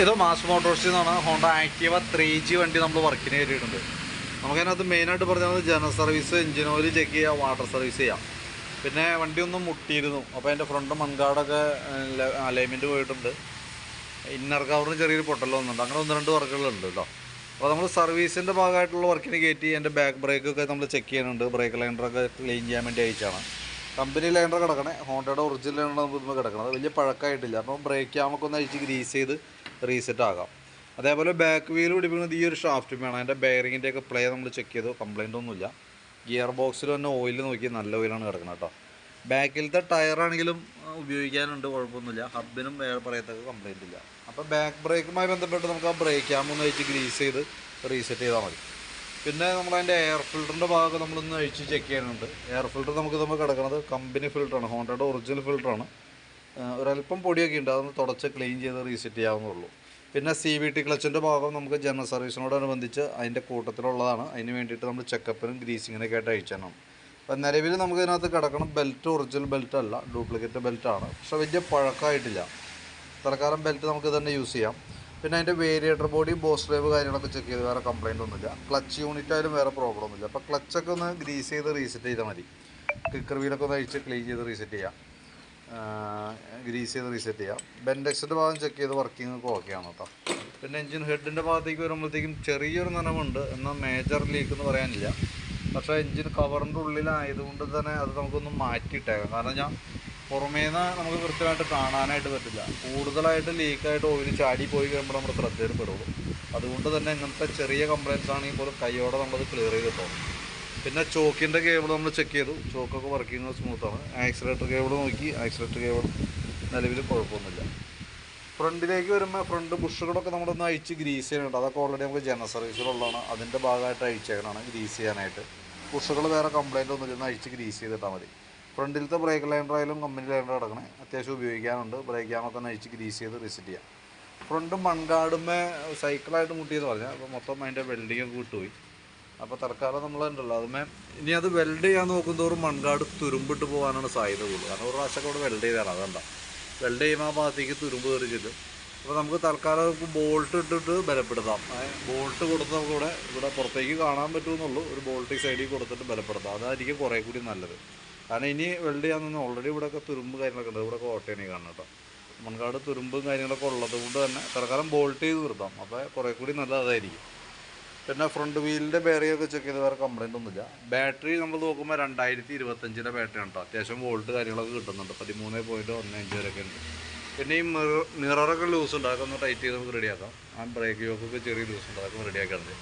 ഇത് മാസ് മോട്ടോഴ്സിൽ നിന്നാണ് Honda Activa 3G വണ്ടി നമ്മൾ വർക്കിന് കയറിയിട്ടുണ്ട്. നമുക്കതിനകത്ത് മെയിനായിട്ട് പറഞ്ഞത് general service, engine oil check ചെയ്യുക, വാട്ടർ സർവീസ് ചെയ്യാം. പിന്നെ വണ്ടി ഒന്ന് മുട്ടിയിരുന്നു, അപ്പോൾ അതിൻ്റെ ഫ്രണ്ട് മൺകാടൊക്കെ അലൈൻമെൻറ്റ് പോയിട്ടുണ്ട്. ഇന്നർ കവറിന് ചെറിയൊരു പൊട്ടൽ വന്നിട്ടുണ്ട്. അങ്ങനെ 1-2 വർക്കുകളുണ്ട് കേട്ടോ. അപ്പോൾ നമ്മൾ സർവീസിൻ്റെ ഭാഗമായിട്ടുള്ള വർക്കിന് കയറ്റി എൻ്റെ ബാക്ക് ബ്രേക്കൊക്കെ നമ്മൾ ചെക്ക് ചെയ്യുന്നുണ്ട്. ബ്രേക്ക് ലൈനറൊക്കെ ക്ലീൻ ചെയ്യാൻ വേണ്ടി അയച്ചാണ്. കമ്പനി ലൈനർ കിടക്കണേ, ഹോണ്ടയുടെ ഒറിജിനൽ ലൈനറാണ് നമുക്ക് കിടക്കുന്നത്. വലിയ പഴക്കമായിട്ടില്ല. അപ്പോൾ ബ്രേക്ക് ക്യാമൊക്കെ ഒന്ന് അഴിച്ച് ഗ്രീസ് ചെയ്ത് റീസെറ്റ് ആകാം. അതേപോലെ ബാക്ക് വീൽ പിടിപ്പിക്കുന്നത് ഈ ഒരു ഷാഫ്റ്റ് വേണം. അതിൻ്റെ ബെയറിങ്ങിൻ്റെയൊക്കെ പ്ലേ നമ്മൾ ചെക്ക് ചെയ്തു, കംപ്ലയിൻ്റ് ഒന്നുമില്ല. ഗിയർ ബോക്സിൽ തന്നെ ഓയിൽ നോക്കി നല്ല ഓയിലാണ് കിടക്കുന്നത് കേട്ടോ. ബാക്കിലത്തെ ടയറാണെങ്കിലും ഉപയോഗിക്കാനുണ്ട്, കുഴപ്പമൊന്നുമില്ല. ഹബിനും വേറെ പറയത്തക്ക കംപ്ലയിൻ്റ് ഇല്ല. അപ്പോൾ ബാക്ക് ബ്രേക്കുമായി ബന്ധപ്പെട്ട് നമുക്ക് ആ ബ്രേക്ക് ക്യാം ഒന്ന് അഴിച്ച് ഗ്രീസ് ചെയ്ത് റീസെറ്റ് ചെയ്താൽ മതി. പിന്നെ നമ്മളതിൻ്റെ എയർ ഫിൽറ്ററിൻ്റെ ഭാഗം നമ്മളൊന്ന് അഴിച്ച് ചെക്ക് ചെയ്യാനുണ്ട്. എയർ ഫിൽറ്റർ നമുക്ക് നമ്മൾ കിടക്കുന്നത് കമ്പനി ഫിൽറ്ററാണ്, ഹോണ്ടയുടെ ഒറിജിനൽ ഫിൽറ്ററാണ്. ഒരല്പം പൊടിയൊക്കെ ഉണ്ട്, അതൊന്ന് തുടച്ച് ക്ലീൻ ചെയ്ത് റീസെറ്റ് ചെയ്യാവുന്നുള്ളൂ. പിന്നെ CVT ക്ലച്ചിൻ്റെ ഭാഗം നമുക്ക് ജനറൽ സർവീസിനോടനുബന്ധിച്ച് അതിൻ്റെ കൂട്ടത്തിലുള്ളതാണ്. അതിന് വേണ്ടിയിട്ട് നമ്മൾ ചെക്കപ്പിനും ഗ്രീസിങ്ങിനൊക്കെ ആയിട്ട് അയച്ചാണ്. അപ്പോൾ നിലവിൽ നമുക്ക് ഇതിനകത്ത് കിടക്കണം ബെൽറ്റ് ഒറിജിനൽ ബെൽറ്റ് അല്ല, ഡ്യൂപ്ലിക്കേറ്റ് ബെൽറ്റാണ്. പക്ഷേ വലിയ പഴക്കമായിട്ടില്ല. തൽക്കാലം ബെൽറ്റ് നമുക്ക് തന്നെ യൂസ് ചെയ്യാം. പിന്നെ അതിൻ്റെ വേരിയേറ്റർ ബോഡി, ബോസ് ഡ്രൈവ് കാര്യങ്ങളൊക്കെ ചെക്ക് ചെയ്ത് വേറെ കംപ്ലയിൻ്റ് ഒന്നുമില്ല. ക്ലച്ച് യൂണിറ്റ് ആയാലും വേറെ പ്രോബ്ലം ഒന്നുമില്ല. അപ്പോൾ ക്ലച്ചൊക്കെ ഒന്ന് ഗ്രീസ് ചെയ്ത് റീസെറ്റ് ചെയ്താൽ മതി. കിക്കർ വീലൊക്കെ ഒന്ന് അഴിച്ച് ക്ലീൻ ചെയ്ത് റീസെറ്റ് ചെയ്യാം, ഗ്രീസ് ചെയ്ത് റീസെറ്റ് ചെയ്യാം. ബെൻഡെക്സിൻ്റെ ഭാഗം ചെക്ക് ചെയ്ത് വർക്കിംഗ് ഒക്കെ ഓക്കെയാണ് കേട്ടോ. പിന്നെ എഞ്ചിൻ ഹെഡിൻ്റെ ഭാഗത്തേക്ക് വരുമ്പോഴത്തേക്കും ചെറിയൊരു നനവുണ്ട്, എന്നാൽ മേജർ ലീക്ക് എന്ന് പറയാനില്ല. പക്ഷേ എഞ്ചിൻ കവറിൻ്റെ ഉള്ളിലായതുകൊണ്ട് തന്നെ അത് നമുക്കൊന്ന് മാറ്റിയിട്ടേക്കാം. കാരണം ഞാൻ പുറമേന്ന് നമുക്ക് കൃത്യമായിട്ട് കാണാനായിട്ട് പറ്റില്ല. കൂടുതലായിട്ട് ലീക്കായിട്ട് ഓയിൽ ചാടി പോയി കഴിയുമ്പോൾ നമ്മുടെ ശ്രദ്ധയിൽ പെടുള്ളൂ. അതുകൊണ്ട് തന്നെ ഇങ്ങനത്തെ ചെറിയ കംപ്ലയിൻസ് ആണെങ്കിൽ പോലും കൈയോടെ നമ്മളത് ക്ലിയർ ചെയ്ത് കിട്ടും. പിന്നെ ചോക്കിൻ്റെ കേബിൾ നമ്മൾ ചെക്ക് ചെയ്തു, ചോക്കൊക്കെ വർക്കിംഗ് സ്മൂത്താണ്. ആക്സിലേറ്റർ കേബിൾ നോക്കി, ആക്സിലേറ്റർ കേബിൾ നിലവിൽ കുഴപ്പമൊന്നുമില്ല. ഫ്രണ്ടിലേക്ക് വരുമ്പോൾ ഫ്രണ്ട് ബുഷുകളൊക്കെ നമ്മളൊന്ന് അഴിച്ച് ഗ്രീസ് ചെയ്യാനുണ്ട്. അതൊക്കെ ഓൾറെഡി നമുക്ക് ജനറൽ സർവീസിലുള്ളതാണ്. അതിൻ്റെ ഭാഗമായിട്ട് അഴിച്ചേക്കണമാണ് ഗ്രീസ് ചെയ്യാനായിട്ട്. ബുഷുകൾ വേറെ കംപ്ലയിൻ്റ് ഒന്നുമില്ല, ഒന്ന് അഴിച്ച് ഗ്രീസ് ചെയ്തിട്ടാൽ മതി. ഫ്രണ്ടിലത്തെ ബ്രേക്ക് ലൈനറായാലും കമ്പനി ലൈനർ കിടക്കണേ, അത്യാവശ്യം ഉപയോഗിക്കാനുണ്ട്. ബ്രേക്ക് ക്യാമൊക്കെ ഒന്ന് അഴിച്ച് ഗ്രീസ് ചെയ്ത് റിസെറ്റ് ചെയ്യാം. ഫ്രണ്ട് മൺകാടുമേ സൈക്കിളായിട്ട് മുട്ടിയെന്ന് പറഞ്ഞാൽ അപ്പോൾ മൊത്തം അതിൻ്റെ വെൽഡിങ്ങൊക്കെ വിട്ടുപോയി. അപ്പോൾ തൽക്കാലം നമ്മളുണ്ടല്ലോ അതുമേ ഇനി അത് വെൽഡ് ചെയ്യാൻ നോക്കുന്തോറും മൺകാട് തുരുമ്പിട്ട് പോകാനാണ് സാധ്യത കൂടുതൽ. കാരണം ഒരു പ്രാവശ്യമൊക്കെ അവിടെ വെൽഡ് ചെയ്താണ്, അതുകൊണ്ട വെൽഡ് ചെയ്യുമ്പോൾ ആ ഭാഗത്തേക്ക് തുരുമ്പ് കയറി ചെല്ലും. അപ്പോൾ നമുക്ക് തൽക്കാലം ബോൾട്ട് ഇട്ടിട്ട് ബലപ്പെടുത്താം. ബോൾട്ട് കൊടുത്ത് നമുക്ക് ഇവിടെ പുറത്തേക്ക് കാണാൻ പറ്റുമെന്നുള്ളൂ. ഒരു ബോൾട്ട് സൈഡിൽ കൊടുത്തിട്ട് ബലപ്പെടുത്താം, അതായിരിക്കും കുറേ കൂടി നല്ലത്. കാരണം ഇനി വെൽഡ് ചെയ്യാൻ നിന്ന് ഓൾറെഡി ഇവിടെയൊക്കെ തുരുമ്പ് കാര്യങ്ങളൊക്കെ ഉണ്ട്. ഇവിടെയൊക്കെ ഓട്ടയാണ് കാണണം കേട്ടോ. മൺകാട് തുരുമ്പും കാര്യങ്ങളൊക്കെ ഉള്ളത് കൊണ്ട് തന്നെ തൽക്കാലം ബോൾട്ട് ചെയ്ത് നിർത്താം, അപ്പോൾ കുറേ കൂടി നല്ലതായിരിക്കും. പിന്നെ ഫ്രണ്ട് വീലിൻ്റെ ബെയറിയൊക്കെ ചെക്ക് ചെയ്ത് വേറെ കംപ്ലയിൻ്റ് ഒന്നുമില്ല. ബാറ്ററി നമ്മൾ നോക്കുമ്പോൾ 2025 ബാറ്ററിയാണ് കേട്ടോ. അത്യാവശ്യം വോൾട്ട് കാര്യങ്ങളൊക്കെ കിട്ടുന്നുണ്ട്, 13.15 വരെയൊക്കെ ഉണ്ട്. പിന്നെ ഈ മിററൊക്കെ ലൂസ് ഉണ്ട്, അതൊക്കെ ഒന്ന് ടൈറ്റ് ചെയ്ത് നമുക്ക് റെഡിയാക്കാം. ആ ബ്രേക്ക് യോക്കൊക്കെ ചെറിയ ലൂസ് ഉണ്ട്, അതൊക്കെ റെഡിയാക്കാറുണ്ട്.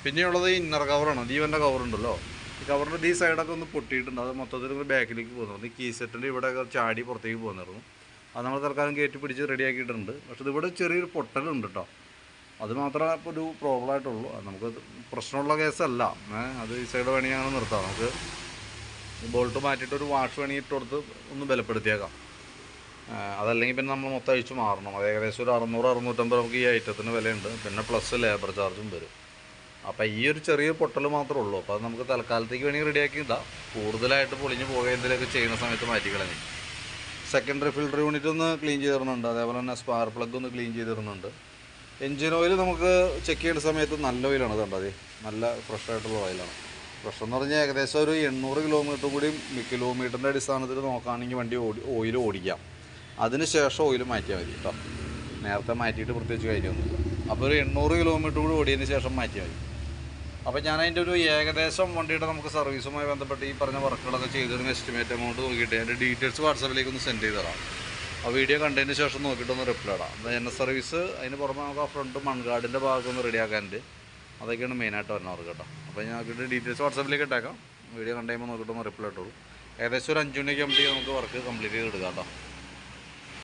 പിന്നെയുള്ളത് ഈ ഇന്നർ കവറാണ്. ദീവൻ്റെ കവറുണ്ടല്ലോ, ഈ കവറിൻ്റെ ഈ സൈഡൊക്കെ ഒന്ന് പൊട്ടിയിട്ടുണ്ട്. അത് മൊത്തത്തിൽ ബാക്കിലേക്ക് പോകുന്നുണ്ട്. ഈ കീ സെറ്റിൻ്റെ ഇവിടെയൊക്കെ ചാടി പുറത്തേക്ക് പോകുന്നിരുന്നു. അത് നമ്മൾ തൽക്കാലം കയറ്റി പിടിച്ച് റെഡിയാക്കിയിട്ടുണ്ട്. പക്ഷേ ഇതിവിടെ ചെറിയൊരു പൊട്ടലുണ്ട് കേട്ടോ. അത് മാത്രമേ ഇപ്പോൾ ഒരു പ്രോബ്ലം ആയിട്ടുള്ളൂ. നമുക്ക് പ്രശ്നമുള്ള കേസല്ല. അത് ഈ സൈഡ് വേണമെങ്കിൽ അങ്ങനെ നിർത്താം. നമുക്ക് ബോൾട്ട് മാറ്റിയിട്ട് ഒരു വാഷ് വേണമെങ്കിൽ ഇട്ട് കൊടുത്ത് ഒന്ന് ബലപ്പെടുത്തിയേക്കാം. അതല്ലെങ്കിൽ പിന്നെ നമ്മൾ മൊത്തം അഴിച്ച് മാറണം. അത് ഏകദേശം ഒരു 600-650 നമുക്ക് ഈ ഐറ്റത്തിന് വിലയുണ്ട്. പിന്നെ പ്ലസ് ലേബർ ചാർജും വരും. അപ്പോൾ ഈ ഒരു ചെറിയ പൊട്ടൽ മാത്രമേ ഉള്ളൂ. അപ്പോൾ അത് നമുക്ക് തൽക്കാലത്തേക്ക് വേണമെങ്കിൽ റെഡിയാക്കി ഇടാം. കൂടുതലായിട്ട് പൊളിഞ്ഞ് പോകുക എന്തെങ്കിലുമൊക്കെ ചെയ്യുന്ന സമയത്ത് മാറ്റിക്കളഞ്ഞ്. സെക്കൻഡറി ഫിൽറ്റർ യൂണിറ്റ് ഒന്ന് ക്ലീൻ ചെയ്ത് തരുന്നുണ്ട്. അതേപോലെ തന്നെ സ്പാർക്ക് പ്ലഗ് ഒന്ന് ക്ലീൻ ചെയ്ത് തരുന്നുണ്ട്. എൻജിൻ ഓയിൽ നമുക്ക് ചെക്ക് ചെയ്യേണ്ട സമയത്ത് നല്ല ഓയിലാണ് കണ്ടത്, നല്ല ഫ്രഷ് ആയിട്ടുള്ള ഓയിലാണ്. ഫ്രഷ് എന്ന് പറഞ്ഞാൽ ഏകദേശം ഒരു 800 കിലോമീറ്റർ കൂടി കിലോമീറ്ററിൻ്റെ അടിസ്ഥാനത്തിൽ നോക്കുകയാണെങ്കിൽ വണ്ടി ഓയിൽ ഓടിക്കാം. അതിന് ശേഷം ഓയിൽ മാറ്റിയാൽ മതി കേട്ടോ. നേരത്തെ മാറ്റിയിട്ട് പ്രത്യേകിച്ച് കാര്യമൊന്നുമില്ല. അപ്പോൾ ഒരു 800 കിലോമീറ്റർ കൂടി ഓടിയതിന് ശേഷം മാറ്റിയാൽ മതി. അപ്പോൾ ഞാൻ അതിൻ്റെ ഒരു ഏകദേശം വണ്ടിയുടെ നമുക്ക് സർവീസുമായി ബന്ധപ്പെട്ട് ഈ പറഞ്ഞ വർക്കുകളൊക്കെ ചെയ്തൊരു എസ്റ്റിമേറ്റ് എമൗണ്ട് നോക്കിയിട്ട് അതിൻ്റെ ഡീറ്റെയിൽസ് വാട്സാപ്പിലേക്ക് ഒന്ന് സെൻഡ് ചെയ്ത് തരാം. ആ വീഡിയോ കണ്ടതിന് ശേഷം നോക്കിയിട്ടൊന്ന് റിപ്ലൈ ഇടാം. ജനറൽ സർവീസ് അതിന് പുറമെ നമുക്ക് ആ ഫ്രണ്ട് മൺകാടിൻ്റെ ഭാഗമൊന്ന് റെഡിയാക്കാനുണ്ട്. അതൊക്കെയാണ് മെയിനായിട്ട് വരുന്നവർക്ക് കേട്ടോ. അപ്പോൾ ഞാൻ നോക്കിയിട്ട് ഡീറ്റെയിൽസ് വാട്സാപ്പിലേക്ക് ഇട്ടേക്കാം. വീഡിയോ കണ്ടു കഴിയുമ്പോൾ നോക്കിയിട്ടൊന്ന് റിപ്ലൈ ഇട്ടോളൂ. ഏകദേശം ഒരു 5 മണിയൊക്കെ ആകുമ്പോഴത്തേക്ക് നമുക്ക് വർക്ക് കംപ്ലീറ്റ് ചെയ്ത് എടുക്കാം കേട്ടോ.